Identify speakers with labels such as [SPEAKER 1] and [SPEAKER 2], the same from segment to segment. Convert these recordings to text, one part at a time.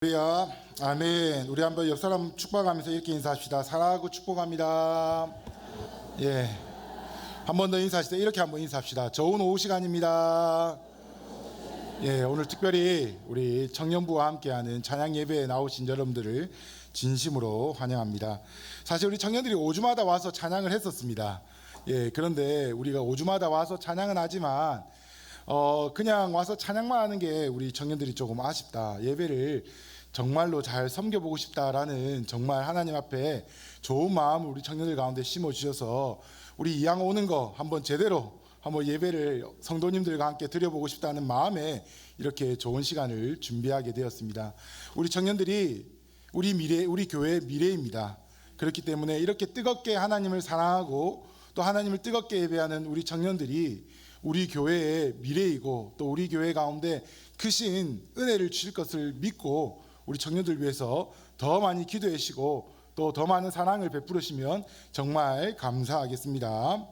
[SPEAKER 1] 할렐루야, 아멘. 우리 한번 옆 사람 축복하면서 이렇게 인사합시다. 사랑하고 축복합니다. 예, 한 번 더 인사하시다. 이렇게 한번 인사합시다. 좋은 오후 시간입니다. 예, 오늘 특별히 우리 청년부와 함께하는 찬양 예배에 나오신 여러분들을 진심으로 환영합니다. 사실 우리 청년들이 5주마다 와서 찬양을 했었습니다. 예, 그런데 우리가 5주마다 와서 찬양은 하지만 그냥 와서 찬양만 하는 게 우리 청년들이 조금 아쉽다. 예배를 정말로 잘 섬겨보고 싶다라는 정말 하나님 앞에 좋은 마음을 우리 청년들 가운데 심어주셔서 우리 이양 오는 거 한번 제대로 한번 예배를 성도님들과 함께 드려보고 싶다는 마음에 이렇게 좋은 시간을 준비하게 되었습니다. 우리 청년들이 우리 미래, 우리 교회의 미래입니다. 그렇기 때문에 이렇게 뜨겁게 하나님을 사랑하고 또 하나님을 뜨겁게 예배하는 우리 청년들이 우리 교회의 미래이고 또 우리 교회 가운데 크신 은혜를 주실 것을 믿고 우리 청년들 위해서 더 많이 기도해 주시고 또 더 많은 사랑을 베풀으시면 정말 감사하겠습니다.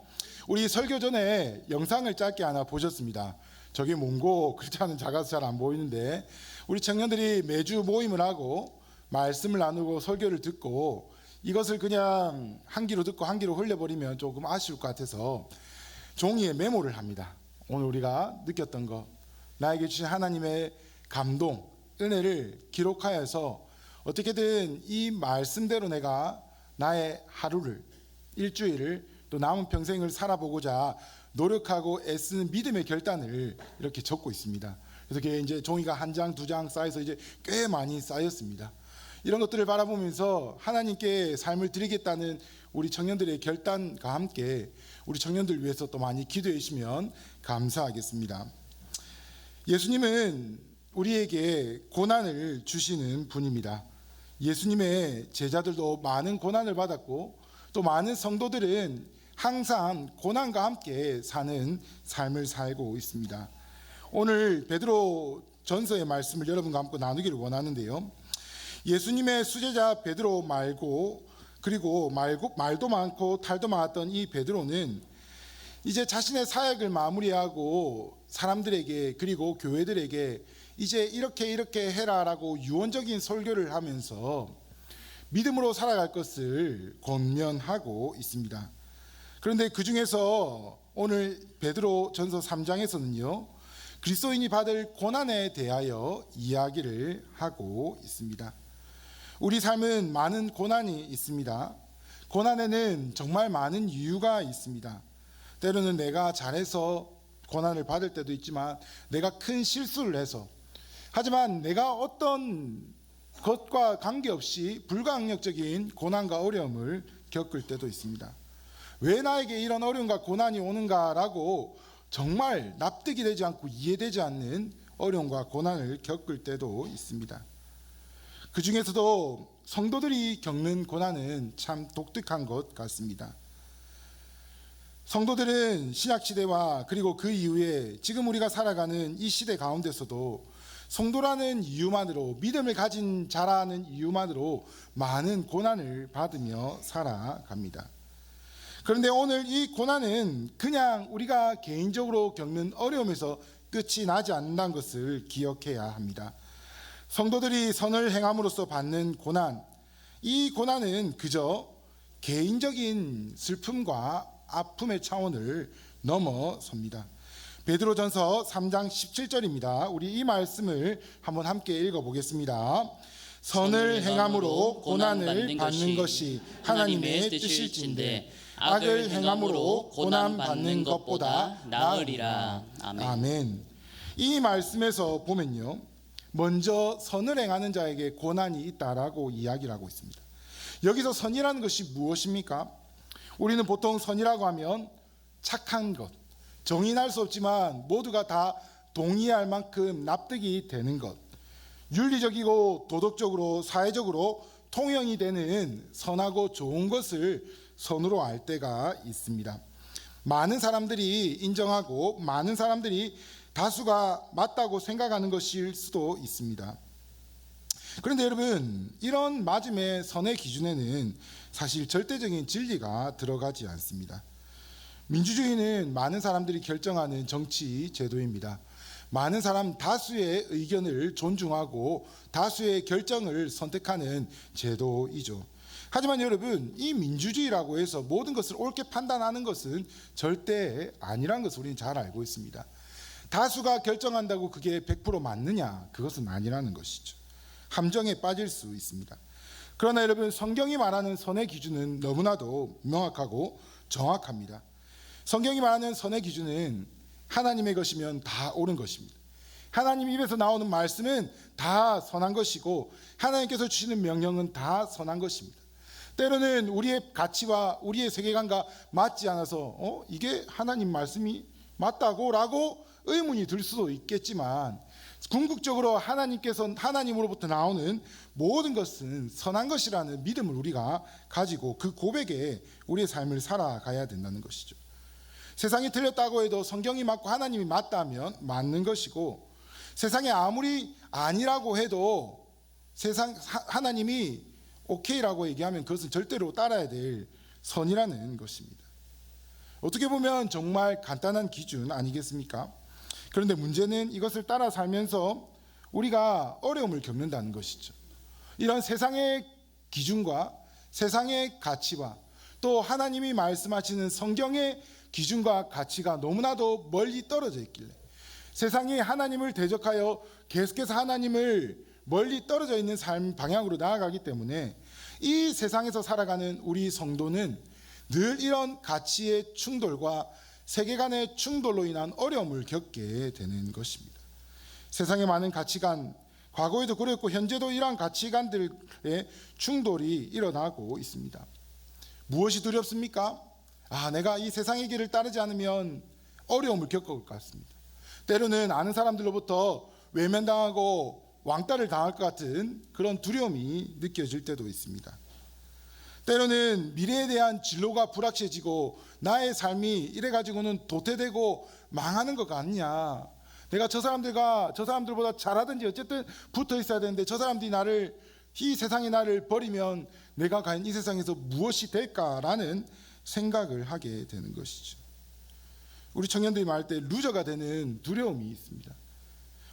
[SPEAKER 1] 우리 설교 전에 영상을 짧게 하나 보셨습니다. 저게 뭔고 그렇지 않은 작아서 잘 안 보이는데 우리 청년들이 매주 모임을 하고 말씀을 나누고 설교를 듣고 이것을 그냥 한 귀로 듣고 한 귀로 흘려버리면 조금 아쉬울 것 같아서 종이에 메모를 합니다. 오늘 우리가 느꼈던 것, 나에게 주신 하나님의 감동, 은혜를 기록하여서 어떻게든 이 말씀대로 내가 나의 하루를, 일주일을 또 남은 평생을 살아보고자 노력하고 애쓰는 믿음의 결단을 이렇게 적고 있습니다. 그래서 그게 이제 종이가 한 장, 두 장 쌓여서 이제 꽤 많이 쌓였습니다. 이런 것들을 바라보면서 하나님께 삶을 드리겠다는 우리 청년들의 결단과 함께 우리 청년들 위해서 또 많이 기도해 주시면 감사하겠습니다. 예수님은 우리에게 고난을 주시는 분입니다. 예수님의 제자들도 많은 고난을 받았고 또 많은 성도들은 항상 고난과 함께 사는 삶을 살고 있습니다. 오늘 베드로 전서의 말씀을 여러분과 함께 나누기를 원하는데요. 예수님의 수제자 베드로 말고 그리고 말도 많고 탈도 많았던 이 베드로는 이제 자신의 사역을 마무리하고 사람들에게 그리고 교회들에게 이제 이렇게 해라라고 유언적인 설교를 하면서 믿음으로 살아갈 것을 권면하고 있습니다. 그런데 그 중에서 오늘 베드로 전서 3장에서는요 그리스도인이 받을 고난에 대하여 이야기를 하고 있습니다. 우리 삶은 많은 고난이 있습니다. 고난에는 정말 많은 이유가 있습니다. 때로는 내가 잘해서 고난을 받을 때도 있지만 내가 큰 실수를 해서 하지만 내가 어떤 것과 관계없이 불가항력적인 고난과 어려움을 겪을 때도 있습니다. 왜 나에게 이런 어려움과 고난이 오는가라고 정말 납득이 되지 않고 이해되지 않는 어려움과 고난을 겪을 때도 있습니다. 그 중에서도 성도들이 겪는 고난은 참 독특한 것 같습니다. 성도들은 신약시대와 그리고 그 이후에 지금 우리가 살아가는 이 시대 가운데서도 성도라는 이유만으로 믿음을 가진 자라는 이유만으로 많은 고난을 받으며 살아갑니다. 그런데 오늘 이 고난은 그냥 우리가 개인적으로 겪는 어려움에서 끝이 나지 않는다는 것을 기억해야 합니다. 성도들이 선을 행함으로써 받는 고난, 이 고난은 그저 개인적인 슬픔과 아픔의 차원을 넘어섭니다. 베드로전서 3장 17절입니다. 우리 이 말씀을 한번 함께 읽어보겠습니다. 선을 행함으로 고난을 받는 것이 하나님의 뜻일진데 악을 행함으로 고난 받는 것보다 나으리라. 아멘. 아멘. 이 말씀에서 보면요, 먼저 선을 행하는 자에게 고난이 있다라고 이야기를 하고 있습니다. 여기서 선이라는 것이 무엇입니까? 우리는 보통 선이라고 하면 착한 것, 정의할 수 없지만 모두가 다 동의할 만큼 납득이 되는 것, 윤리적이고 도덕적으로 사회적으로 통용이 되는 선하고 좋은 것을 선으로 알 때가 있습니다. 많은 사람들이 인정하고 많은 사람들이 다수가 맞다고 생각하는 것일 수도 있습니다. 그런데 여러분, 이런 맞음의 선의 기준에는 사실 절대적인 진리가 들어가지 않습니다. 민주주의는 많은 사람들이 결정하는 정치 제도입니다. 많은 사람 다수의 의견을 존중하고 다수의 결정을 선택하는 제도이죠. 하지만 여러분, 이 민주주의라고 해서 모든 것을 옳게 판단하는 것은 절대 아니라는 것을 우리는 잘 알고 있습니다. 다수가 결정한다고 그게 100% 맞느냐? 그것은 아니라는 것이죠. 함정에 빠질 수 있습니다. 그러나 여러분, 성경이 말하는 선의 기준은 너무나도 명확하고 정확합니다. 성경이 말하는 선의 기준은 하나님의 것이면 다 옳은 것입니다. 하나님 입에서 나오는 말씀은 다 선한 것이고 하나님께서 주시는 명령은 다 선한 것입니다. 때로는 우리의 가치와 우리의 세계관과 맞지 않아서 이게 하나님 말씀이 맞다고 라고 의문이 들 수도 있겠지만, 궁극적으로 하나님으로부터 나오는 모든 것은 선한 것이라는 믿음을 우리가 가지고 그 고백에 우리의 삶을 살아가야 된다는 것이죠. 세상이 틀렸다고 해도 성경이 맞고 하나님이 맞다면 맞는 것이고, 세상이 아무리 아니라고 해도 하나님이 오케이라고 얘기하면 그것은 절대로 따라야 될 선이라는 것입니다. 어떻게 보면 정말 간단한 기준 아니겠습니까? 그런데 문제는 이것을 따라 살면서 우리가 어려움을 겪는다는 것이죠. 이런 세상의 기준과 세상의 가치와 또 하나님이 말씀하시는 성경의 기준과 가치가 너무나도 멀리 떨어져 있길래, 세상이 하나님을 대적하여 계속해서 하나님을 멀리 떨어져 있는 삶 방향으로 나아가기 때문에 이 세상에서 살아가는 우리 성도는 늘 이런 가치의 충돌과 세계관의 충돌로 인한 어려움을 겪게 되는 것입니다. 세상의 많은 가치관, 과거에도 그랬고 현재도 이러한 가치관들의 충돌이 일어나고 있습니다. 무엇이 두렵습니까? 내가 이 세상의 길을 따르지 않으면 어려움을 겪을 것 같습니다. 때로는 아는 사람들로부터 외면당하고 왕따를 당할 것 같은 그런 두려움이 느껴질 때도 있습니다. 때로는 미래에 대한 진로가 불확실해지고 나의 삶이 이래가지고는 도태되고 망하는 것 같냐, 내가 저 사람들보다 잘하든지 어쨌든 붙어 있어야 되는데 저 사람들이 이 세상이 나를 버리면 내가 과연 이 세상에서 무엇이 될까라는 생각을 하게 되는 것이죠. 우리 청년들이 말할 때 루저가 되는 두려움이 있습니다.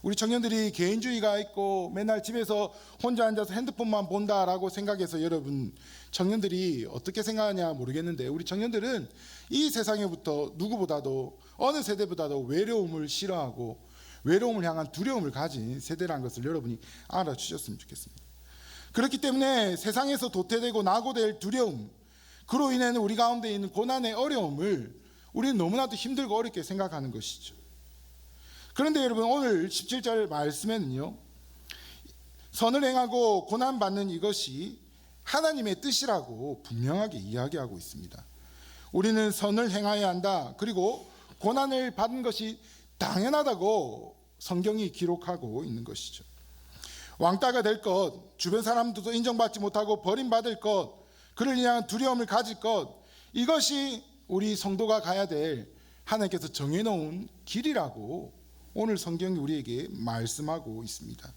[SPEAKER 1] 우리 청년들이 개인주의가 있고 맨날 집에서 혼자 앉아서 핸드폰만 본다라고 생각해서, 여러분 청년들이 어떻게 생각하냐 모르겠는데, 우리 청년들은 이 세상에부터 누구보다도 어느 세대보다도 외로움을 싫어하고 외로움을 향한 두려움을 가진 세대라는 것을 여러분이 알아주셨으면 좋겠습니다. 그렇기 때문에 세상에서 도태되고 낙오될 두려움, 그로 인해 우리 가운데 있는 고난의 어려움을 우리는 너무나도 힘들고 어렵게 생각하는 것이죠. 그런데 여러분, 오늘 17절 말씀에는요, 선을 행하고 고난받는 이것이 하나님의 뜻이라고 분명하게 이야기하고 있습니다. 우리는 선을 행해야 한다, 그리고 고난을 받는 것이 당연하다고 성경이 기록하고 있는 것이죠. 왕따가 될 것, 주변 사람들도 인정받지 못하고 버림받을 것, 그를 위한 두려움을 가질 것, 이것이 우리 성도가 가야 될 하나님께서 정해놓은 길이라고 오늘 성경이 우리에게 말씀하고 있습니다.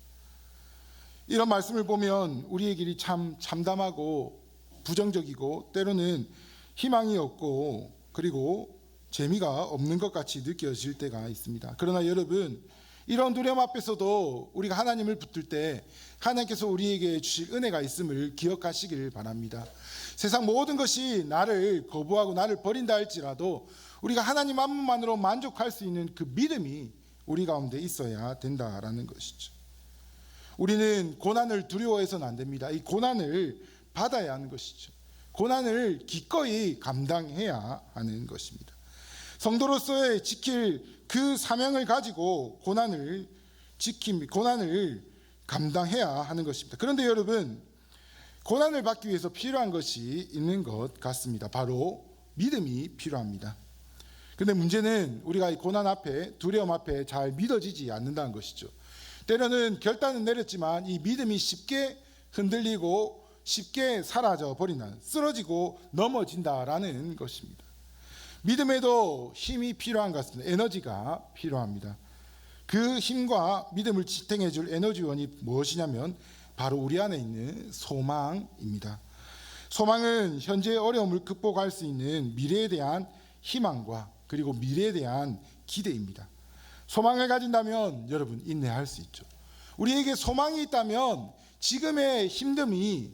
[SPEAKER 1] 이런 말씀을 보면 우리의 길이 참 참담하고 부정적이고 때로는 희망이 없고 그리고 재미가 없는 것 같이 느껴질 때가 있습니다. 그러나 여러분, 이런 두려움 앞에서도 우리가 하나님을 붙들 때 하나님께서 우리에게 주실 은혜가 있음을 기억하시길 바랍니다. 세상 모든 것이 나를 거부하고 나를 버린다 할지라도 우리가 하나님 한 분만으로 만족할 수 있는 그 믿음이 우리 가운데 있어야 된다라는 것이죠. 우리는 고난을 두려워해서는 안 됩니다. 이 고난을 받아야 하는 것이죠. 고난을 기꺼이 감당해야 하는 것입니다. 성도로서의 지킬 그 사명을 가지고 고난을 감당해야 하는 것입니다. 그런데 여러분, 고난을 받기 위해서 필요한 것이 있는 것 같습니다. 바로 믿음이 필요합니다. 그런데 문제는 우리가 이 고난 앞에, 두려움 앞에 잘 믿어지지 않는다는 것이죠. 때로는 결단은 내렸지만 이 믿음이 쉽게 흔들리고 쉽게 사라져 버리는, 쓰러지고 넘어진다라는 것입니다. 믿음에도 힘이 필요한 것 같습니다. 에너지가 필요합니다. 그 힘과 믿음을 지탱해 줄 에너지원이 무엇이냐면 바로 우리 안에 있는 소망입니다. 소망은 현재의 어려움을 극복할 수 있는 미래에 대한 희망과 그리고 미래에 대한 기대입니다. 소망을 가진다면 여러분 인내할 수 있죠. 우리에게 소망이 있다면 지금의 힘듦이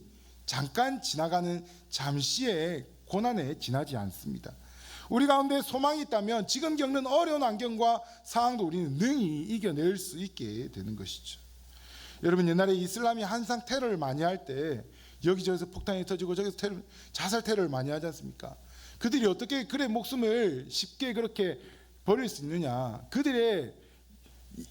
[SPEAKER 1] 잠깐 지나가는 잠시의 고난에 지나지 않습니다. 우리 가운데 소망이 있다면 지금 겪는 어려운 환경과 상황도 우리는 능히 이겨낼 수 있게 되는 것이죠. 여러분, 옛날에 이슬람이 항상 테러를 많이 할 때 여기저기서 폭탄이 터지고 저기서 자살 테러를 많이 하지 않습니까? 그들이 어떻게 그래 목숨을 쉽게 그렇게 버릴 수 있느냐? 그들의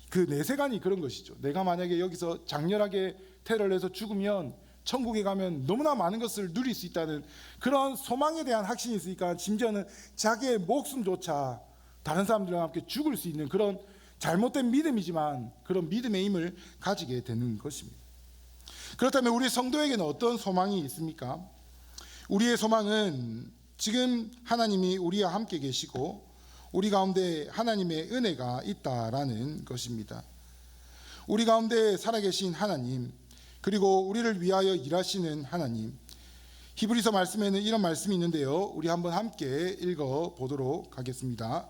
[SPEAKER 1] 그 내세관이 그런 것이죠. 내가 만약에 여기서 장렬하게 테러를 해서 죽으면 천국에 가면 너무나 많은 것을 누릴 수 있다는 그런 소망에 대한 확신이 있으니까 심지어는 자기의 목숨조차 다른 사람들과 함께 죽을 수 있는 그런 잘못된 믿음이지만 그런 믿음의 힘을 가지게 되는 것입니다. 그렇다면 우리 성도에게는 어떤 소망이 있습니까? 우리의 소망은 지금 하나님이 우리와 함께 계시고 우리 가운데 하나님의 은혜가 있다라는 것입니다. 우리 가운데 살아계신 하나님, 그리고 우리를 위하여 일하시는 하나님. 히브리서 말씀에는 이런 말씀이 있는데요, 우리 한번 함께 읽어보도록 하겠습니다.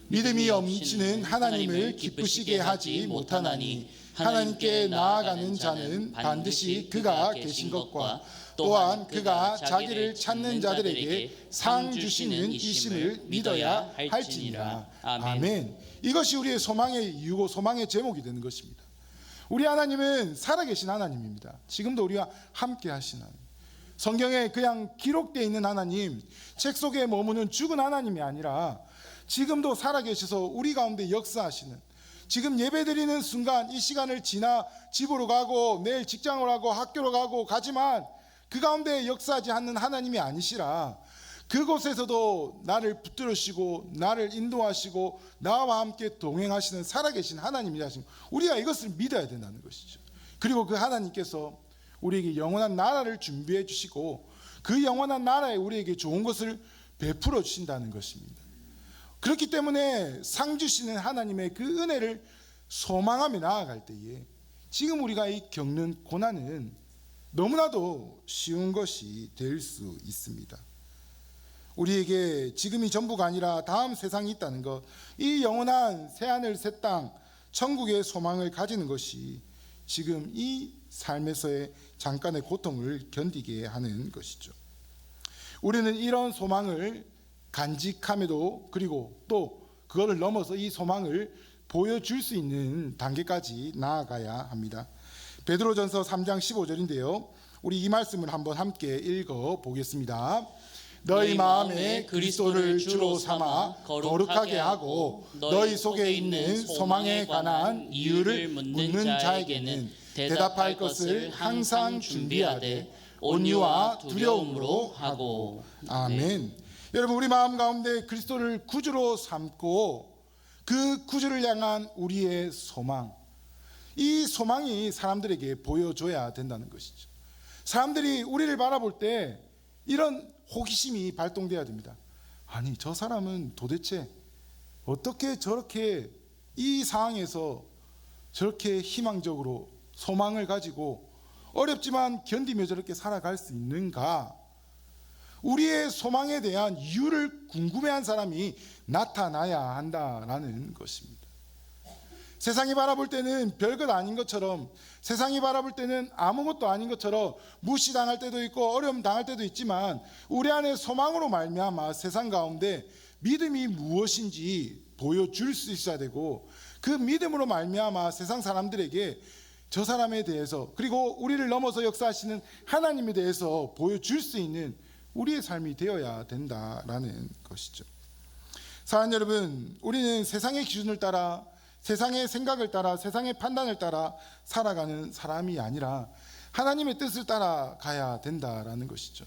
[SPEAKER 1] 믿음이 없이는 하나님을 기쁘시게 하지 못하나니 하나님께 나아가는 자는 반드시 그가 계신 것과 또한 그가 자기를 찾는 자들에게 상 주시는 이심을 믿어야 할지니라. 아멘. 이것이 우리의 소망의 이유고 소망의 제목이 되는 것입니다. 우리 하나님은 살아계신 하나님입니다. 지금도 우리와 함께 하시는 하나님. 성경에 그냥 기록되어 있는 하나님, 책 속에 머무는 죽은 하나님이 아니라 지금도 살아계셔서 우리 가운데 역사하시는, 지금 예배드리는 순간 이 시간을 지나 집으로 가고 내일 직장을 가고 학교로 가고 가지만 그 가운데 역사하지 않는 하나님이 아니시라 그곳에서도 나를 붙들으시고 나를 인도하시고 나와 함께 동행하시는 살아계신 하나님이라 하신, 우리가 이것을 믿어야 된다는 것이죠. 그리고 그 하나님께서 우리에게 영원한 나라를 준비해 주시고 그 영원한 나라에 우리에게 좋은 것을 베풀어 주신다는 것입니다. 그렇기 때문에 상 주시는 하나님의 그 은혜를 소망하며 나아갈 때에 지금 우리가 이 겪는 고난은 너무나도 쉬운 것이 될 수 있습니다. 우리에게 지금이 전부가 아니라 다음 세상이 있다는 것, 이 영원한 새하늘 새 땅 천국의 소망을 가지는 것이 지금 이 삶에서의 잠깐의 고통을 견디게 하는 것이죠. 우리는 이런 소망을 간직함에도 그리고 또 그거를 넘어서 이 소망을 보여줄 수 있는 단계까지 나아가야 합니다. 베드로전서 3장 15절인데요, 우리 이 말씀을 한번 함께 읽어보겠습니다. 너희 마음에 그리스도를 주로 삼아 거룩하게 하고 너희 속에 있는 소망에 관한 이유를 묻는 자에게는 대답할 것을 항상 준비하되 온유와 두려움으로 하고. 아멘. 여러분, 우리 마음 가운데 그리스도를 구주로 삼고 그 구주를 향한 우리의 소망, 이 소망이 사람들에게 보여줘야 된다는 것이죠. 사람들이 우리를 바라볼 때 이런 호기심이 발동돼야 됩니다. 아니, 저 사람은 도대체 어떻게 저렇게 이 상황에서 저렇게 희망적으로 소망을 가지고 어렵지만 견디며 저렇게 살아갈 수 있는가? 우리의 소망에 대한 이유를 궁금해한 사람이 나타나야 한다라는 것입니다. 세상이 바라볼 때는 별것 아닌 것처럼, 세상이 바라볼 때는 아무것도 아닌 것처럼 무시당할 때도 있고 어려움 당할 때도 있지만 우리 안에 소망으로 말미암아 세상 가운데 믿음이 무엇인지 보여줄 수 있어야 되고, 그 믿음으로 말미암아 세상 사람들에게 저 사람에 대해서 그리고 우리를 넘어서 역사하시는 하나님에 대해서 보여줄 수 있는 우리의 삶이 되어야 된다라는 것이죠. 사랑하는 여러분, 우리는 세상의 기준을 따라, 세상의 생각을 따라, 세상의 판단을 따라 살아가는 사람이 아니라 하나님의 뜻을 따라가야 된다라는 것이죠.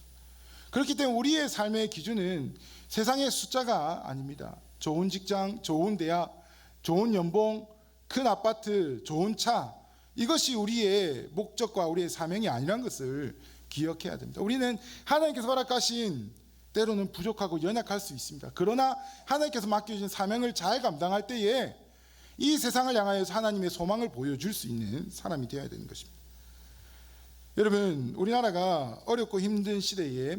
[SPEAKER 1] 그렇기 때문에 우리의 삶의 기준은 세상의 숫자가 아닙니다. 좋은 직장, 좋은 대학, 좋은 연봉, 큰 아파트, 좋은 차, 이것이 우리의 목적과 우리의 사명이 아니라는 것을 기억해야 됩니다. 우리는 하나님께서 허락하신, 때로는 부족하고 연약할 수 있습니다. 그러나 하나님께서 맡겨주신 사명을 잘 감당할 때에 이 세상을 향하여서 하나님의 소망을 보여줄 수 있는 사람이 되어야 되는 것입니다. 여러분, 우리나라가 어렵고 힘든 시대에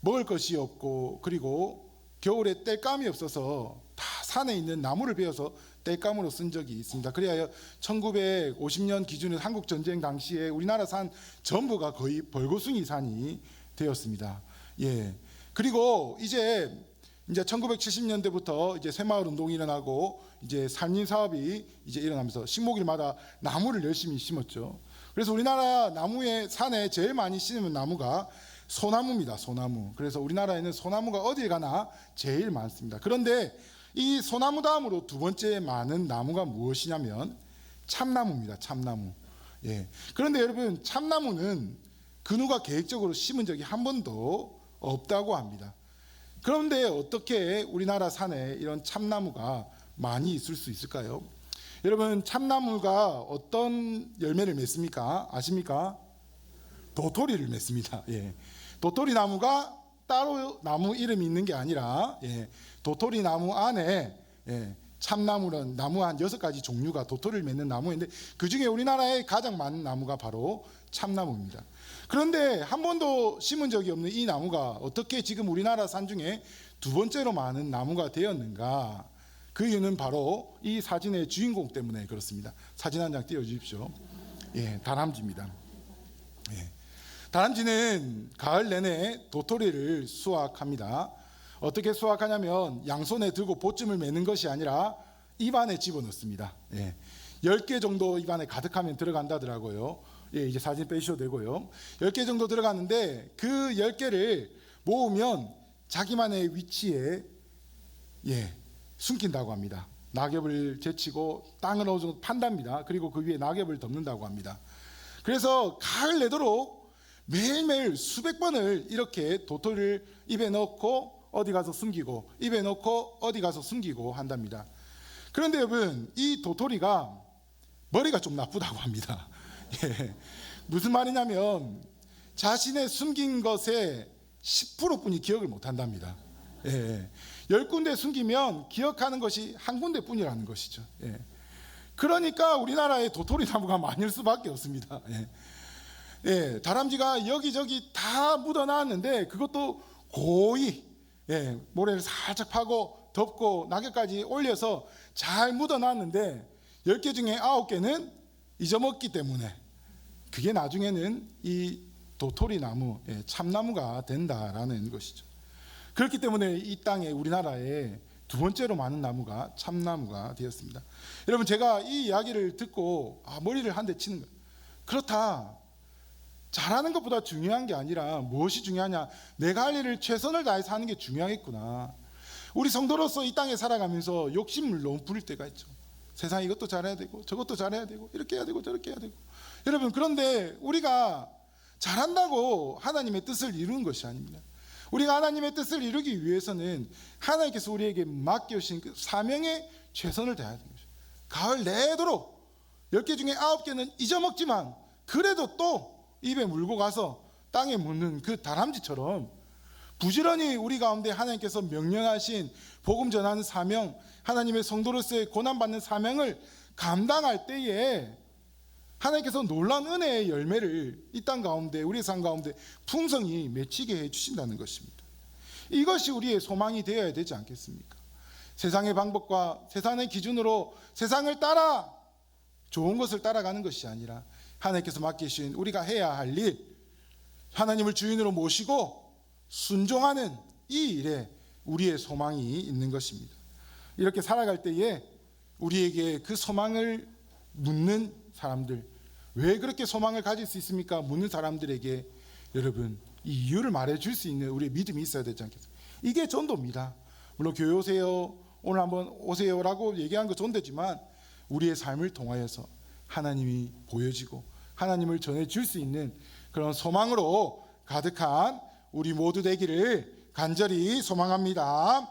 [SPEAKER 1] 먹을 것이 없고 그리고 겨울에 땔감이 없어서 다 산에 있는 나무를 베어서 땔감으로 쓴 적이 있습니다. 그래야 1950년 기준으로 한국 전쟁 당시에 우리나라 산 전부가 거의 벌거숭이 산이 되었습니다. 예. 그리고 이제 1970년대부터 이제 새마을 운동이 일어나고 이제 산림 사업이 이제 일어나면서 식목일마다 나무를 열심히 심었죠. 그래서 우리나라 나무의 산에 제일 많이 심는 나무가 소나무입니다. 소나무. 그래서 우리나라에는 소나무가 어딜 가나 제일 많습니다. 그런데 이 소나무 다음으로 두 번째 많은 나무가 무엇이냐면 참나무입니다. 참나무. 예. 그런데 여러분, 참나무는 그 누가 계획적으로 심은 적이 한 번도 없다고 합니다. 그런데 어떻게 우리나라 산에 이런 참나무가 많이 있을 수 있을까요? 여러분, 참나무가 어떤 열매를 맺습니까? 아십니까? 도토리를 맺습니다. 예. 도토리 나무가 따로 나무 이름이 있는 게 아니라, 예, 도토리 나무 안에, 예, 참나무는 나무 한 6가지 종류가 도토리를 맺는 나무인데 그 중에 우리나라에 가장 많은 나무가 바로 참나무입니다. 그런데 한 번도 심은 적이 없는 이 나무가 어떻게 지금 우리나라 산 중에 두 번째로 많은 나무가 되었는가? 그 이유는 바로 이 사진의 주인공 때문에 그렇습니다. 사진 한 장 띄워주십시오. 예, 다람쥐입니다. 예. 다람쥐는 가을 내내 도토리를 수확합니다. 어떻게 수확하냐면 양손에 들고 보쯤을 매는 것이 아니라 입안에 집어넣습니다. 예. 10개 정도 입안에 가득하면 들어간다더라고요. 예, 이제 사진 빼주셔도 되고요. 10개 정도 들어가는데 그 10개를 모으면 자기만의 위치에, 예, 숨긴다고 합니다. 낙엽을 제치고 땅을 어느 정도 판답니다. 그리고 그 위에 낙엽을 덮는다고 합니다. 그래서 가을 내도록 매일매일 수백 번을 이렇게 도토리를 입에 넣고 어디 가서 숨기고 입에 넣고 어디 가서 숨기고 한답니다. 그런데 여러분, 이 도토리가 머리가 좀 나쁘다고 합니다. 예. 무슨 말이냐면 자신의 숨긴 것의 10%뿐이 기억을 못한답니다. 예. 10군데 숨기면 기억하는 것이 한 군데뿐이라는 것이죠. 예. 그러니까 우리나라에 도토리 나무가 많을 수밖에 없습니다. 예. 예. 다람쥐가 여기저기 다 묻어놨는데 그것도 고이, 예, 모래를 살짝 파고 덮고 낙엽까지 올려서 잘 묻어놨는데 10개 중에 9개는 잊어먹기 때문에 그게 나중에는 이 도토리 나무, 예, 참나무가 된다라는 것이죠. 그렇기 때문에 이 땅에 우리나라에 두 번째로 많은 나무가 참나무가 되었습니다. 여러분, 제가 이 이야기를 듣고 머리를 한 대 치는 거예요. 그렇다. 잘하는 것보다 중요한 게 아니라 무엇이 중요하냐? 내가 할 일을 최선을 다해서 하는 게 중요하겠구나. 우리 성도로서 이 땅에 살아가면서 욕심을 너무 부릴 때가 있죠. 세상에 이것도 잘해야 되고 저것도 잘해야 되고 이렇게 해야 되고 저렇게 해야 되고. 여러분, 그런데 우리가 잘한다고 하나님의 뜻을 이루는 것이 아닙니다. 우리가 하나님의 뜻을 이루기 위해서는 하나님께서 우리에게 맡겨주신 그 사명에 최선을 다해야 되는 것이죠. 가을 내도록 10개 중에 9개는 잊어먹지만 그래도 또 입에 물고 가서 땅에 묻는 그 다람쥐처럼 부지런히 우리 가운데 하나님께서 명령하신 복음 전하는 사명, 하나님의 성도로서의 고난받는 사명을 감당할 때에 하나님께서 놀라운 은혜의 열매를 이 땅 가운데, 우리의 삶 가운데 풍성히 맺히게 해주신다는 것입니다. 이것이 우리의 소망이 되어야 되지 않겠습니까? 세상의 방법과 세상의 기준으로 세상을 따라 좋은 것을 따라가는 것이 아니라 하나님께서 맡기신 우리가 해야 할 일, 하나님을 주인으로 모시고 순종하는 이 일에 우리의 소망이 있는 것입니다. 이렇게 살아갈 때에 우리에게 그 소망을 묻는 사람들, 왜 그렇게 소망을 가질 수 있습니까? 묻는 사람들에게 여러분 이 이유를 말해줄 수 있는 우리의 믿음이 있어야 되지 않겠습니까? 이게 전도입니다. 물론 교회 오세요, 오늘 한번 오세요라고 얘기하는 거 전도지만 우리의 삶을 통하여서 하나님이 보여지고 하나님을 전해줄 수 있는 그런 소망으로 가득한 우리 모두 되기를 간절히 소망합니다.